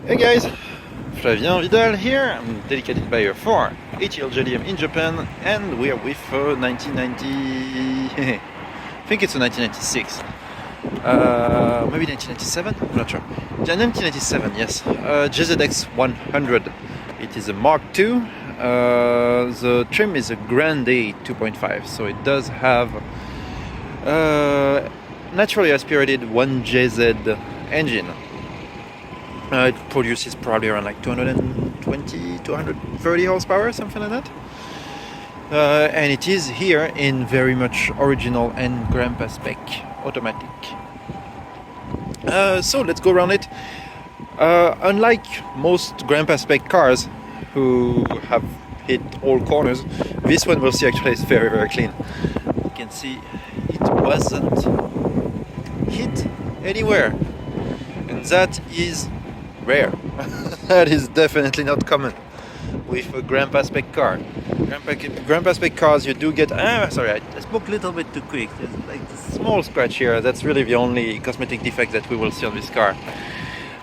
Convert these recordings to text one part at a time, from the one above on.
Hey guys, Flavien Vidal here. I'm dedicated buyer for ATL JDM in Japan, and we are with 1990. I think it's a 1996. Maybe 1997. I'm not sure. Yeah, 1997. Yes. JZX100. It is a Mark II. The trim is a Grande 2.5, so it does have naturally aspirated 1JZ engine. It produces probably around like 220, 230 horsepower, something like that. And it is here in very much original and grandpa spec automatic. So let's go around it. Unlike most grandpa spec cars who have hit all corners, this one we'll see actually is very, very clean. You can see it wasn't hit anywhere, and that is rare. That is definitely not common with a grandpa spec car. Grandpa spec cars, you do get. Sorry, I spoke a little bit too quick. There's like a small scratch here. That's really the only cosmetic defect that we will see on this car.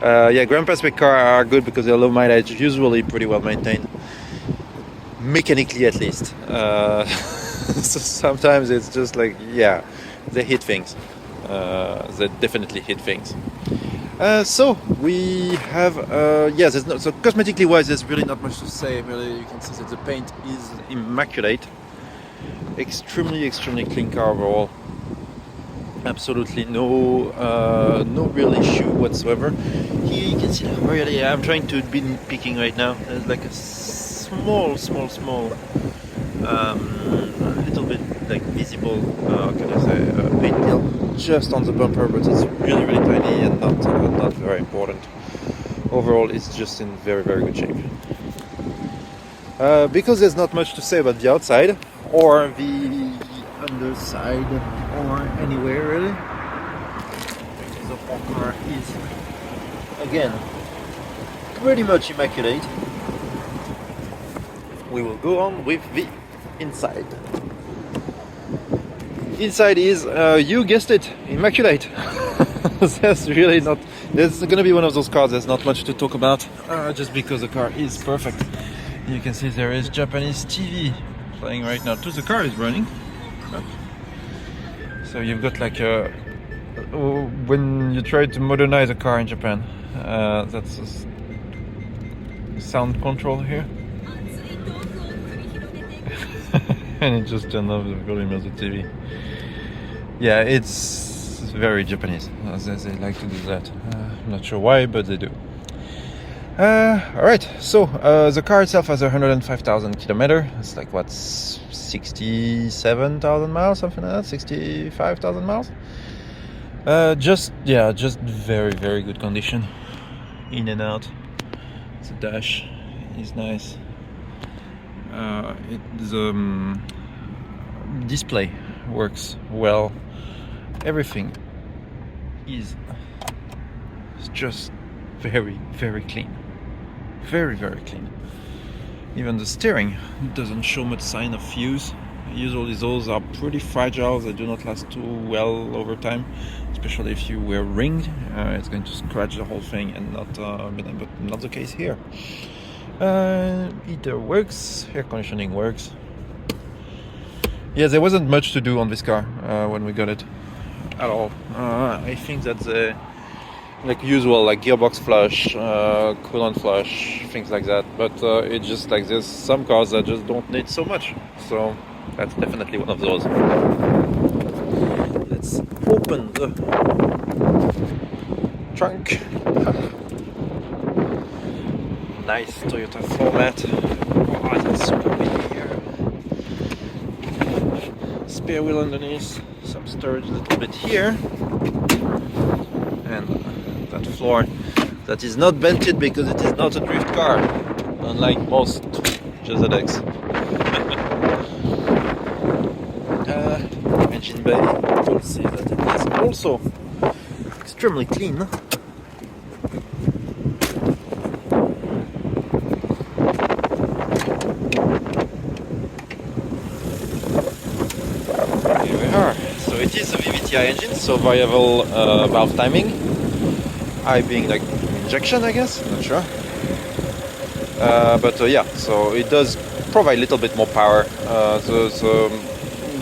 Yeah, grandpa spec cars are good because they're low mileage, usually pretty well maintained, mechanically at least. So sometimes it's just like, yeah, they hit things. They definitely hit things. So we have, yes, so cosmetically wise, there's really not much to say. Really, you can see that the paint is immaculate. Extremely clean car overall. Absolutely no real issue whatsoever. Here you can see, really, I'm trying to be picking right now. There's like a small, a little bit like visible, can I say, paint peel just on the bumper, but it's really tiny and not very important. Overall, it's just in very good shape. Because there's not much to say about the outside or the underside or anywhere really. The whole car is again pretty much immaculate. We will go on with the inside. Inside is, you guessed it, immaculate. There's really not. There's gonna be one of those cars. There's not much to talk about, just because the car is perfect. You can see there is Japanese TV playing right now. The car is running. So you've got like when you try to modernize a car in Japan, that's a sound control here. And it just turned off the volume of the TV. Yeah, it's very Japanese. They like to do that. I'm not sure why, but they do. Alright, so the car itself has 105,000 kilometers. It's like what, 67,000 miles, something like that, 65,000 miles. Just very good condition. In and out. The dash is nice. The display works well. Everything is just very clean. Very clean. Even the steering doesn't show much sign of use. Usually those are pretty fragile. They do not last too well over time, especially if you wear ringed. It's going to scratch the whole thing, and but not the case here. Heater works, air conditioning works. Yeah, there wasn't much to do on this car when we got it at all. I think that the like usual, like gearbox flush, coolant flush, things like that. But it's just like there's some cars that just don't need so much. So that's definitely one of those. Let's open the trunk. Nice Toyota format. Oh, that's super big here. Spare wheel underneath, some storage a little bit here, and that floor that is not vented because it is not a drift car, unlike most JZX. Engine bay, you'll see that it is also extremely clean. So it is a VVTi engine, so variable valve timing. I being like injection, I guess, not sure. But yeah, so it does provide a little bit more power. The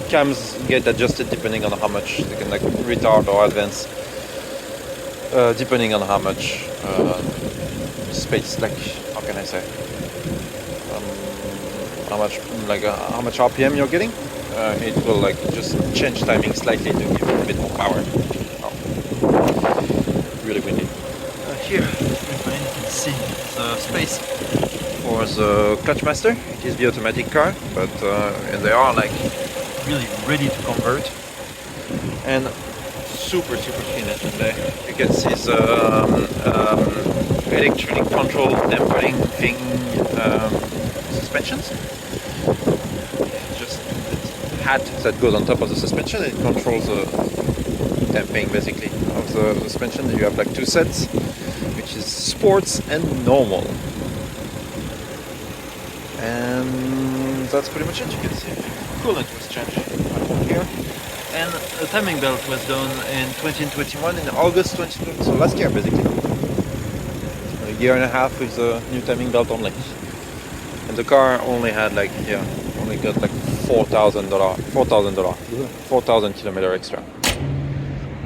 cams get adjusted depending on how much they can like retard or advance, depending on how much space, like, how can I say, how much RPM you're getting. It will like just change timing slightly to give you a bit more power. Oh, really windy. Here, if you can see the space for the clutch master. It is the automatic car, but and they are like really ready to convert and super clean. And you can see the electronic control dampening thing, suspensions. Just this hat that goes on top of the suspension. It controls the damping basically of the suspension. You have like two sets, which is sports and normal. And that's pretty much it. You can see coolant was changed right here, and the timing belt was done in 2021, in August 2020, so last year basically. A year and a half with the new timing belt only, and the car only had like only got like $4,000 kilometer extra.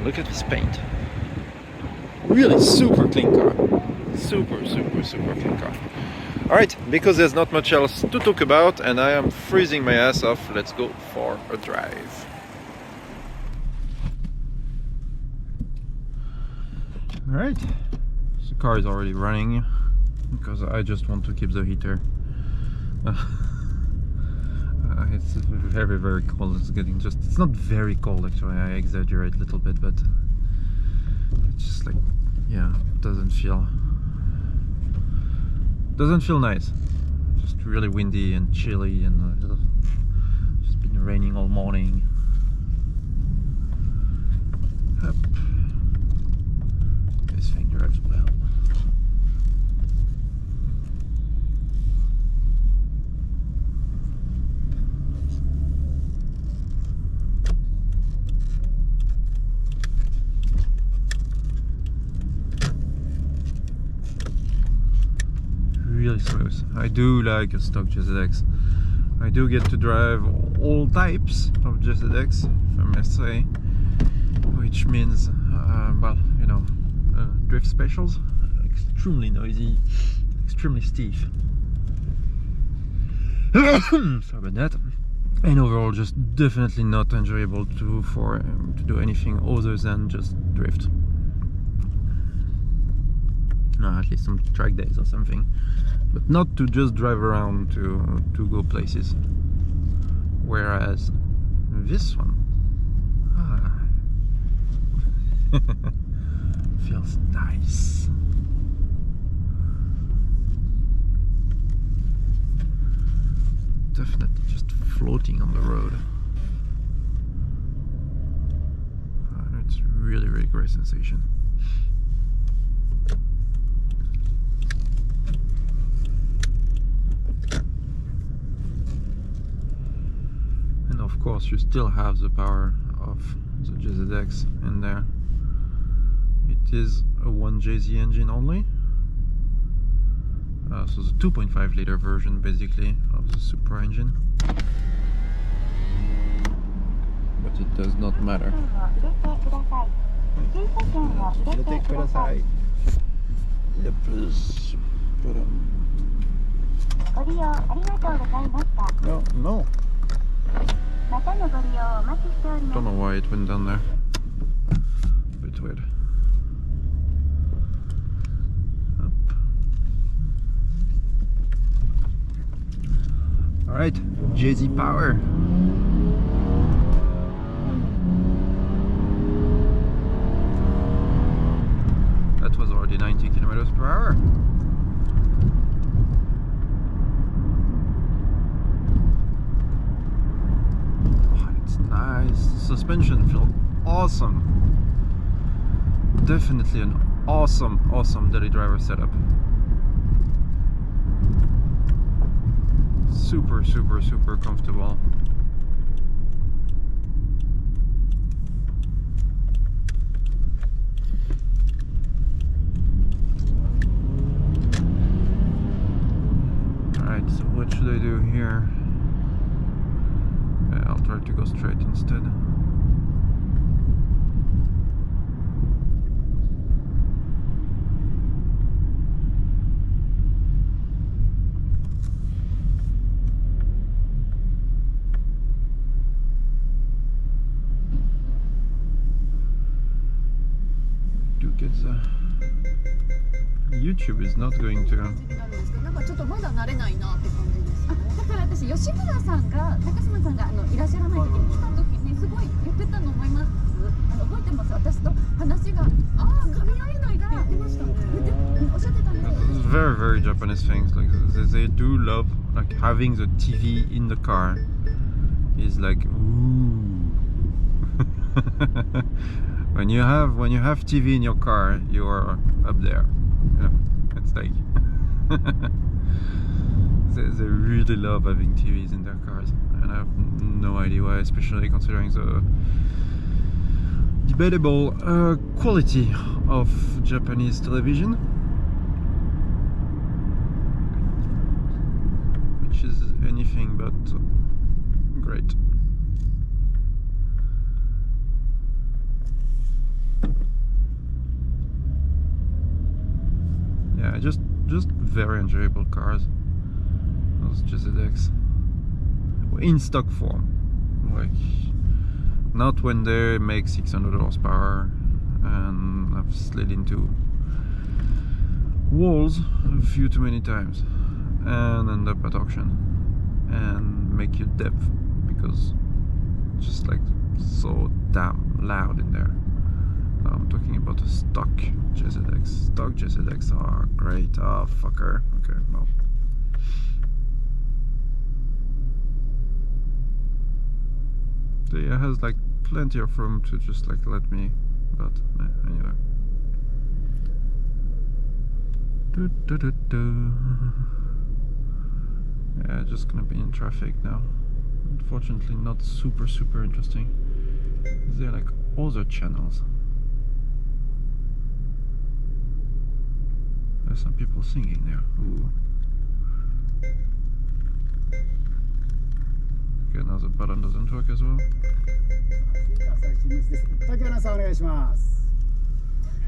Look at this paint. Really super clean car. Super clean car. Alright, because there's not much else to talk about and I am freezing my ass off, let's go for a drive. Alright, the car is already running because I just want to keep the heater. It's very cold. It's not very cold actually, I exaggerate a little bit, but it's just like, yeah, doesn't feel nice. Just really windy and chilly, and just been raining all morning. Up. This thing drives well. Really smooth. I do like a stock JZX. I do get to drive all types of JZX, if I must say, which means, well, you know, drift specials, extremely noisy, extremely stiff. Sorry about that. And overall, just definitely not enjoyable to do anything other than just drift. No, at least some track days or something, but not to just drive around to go places. Whereas this one feels nice. Definitely just floating on the road. It's really great sensation. And of course you still have the power of the JZX in there. It is a 1JZ engine only, so the 2.5 liter version basically of the Super engine, but it does not matter. No. Don't know why it went down there. A bit weird. Up. Alright, JZ power. That was already 90 kilometers per hour. Nice. Suspension feels awesome. Definitely an awesome daily driver setup. Super comfortable. What should I do here? I'll try to go straight instead. YouTube is not going to. なんかちょっとまだ慣れないなって感じです。だから私吉村さんが高島さんがいらっしゃらない時に来た時にすごい言ってたの思います。覚えてます。私と話が噛み合えないって言ってましたね。おっしゃってたんです。Very, very Japanese things. Like they do love like having the TV in the car. Is like ooh. When you have TV in your car, you are up there. You know, it's like they really love having TVs in their cars, and I have no idea why, especially considering the debatable quality of Japanese television, which is anything but great. Yeah, just very enjoyable cars. Those JZX in stock form, like not when they make 600 horsepower and have slid into walls a few too many times and end up at auction and make you deaf because it's just like so damn loud in there. I'm talking about a stock JZX. Stock JZX are great. Oh, fucker. Okay, well. It has like plenty of room to just like let me, but anyway. Yeah, just gonna be in traffic now. Unfortunately, not super interesting. There are like other channels. There's some people singing there. Ooh. Okay, now the button doesn't work as well.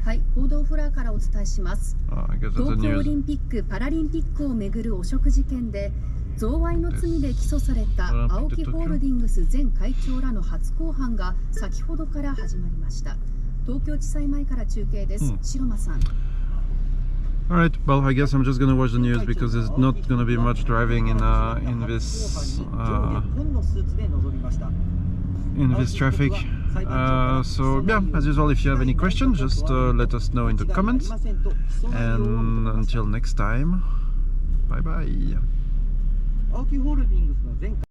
はい、報道フラーからお伝えします。 I guess that's the 東京オ news. リンピック・パラリンピックをめぐる汚職事件で贈賄の罪で起訴された青木ホールディングス前会長らの初公判が先ほどから始まりました。東京地裁前から中継です。白間さん。 Alright, well, I guess I'm just gonna watch the news because there's not gonna be much driving in this traffic. So yeah, as usual, if you have any questions, just let us know in the comments. And until next time, bye bye.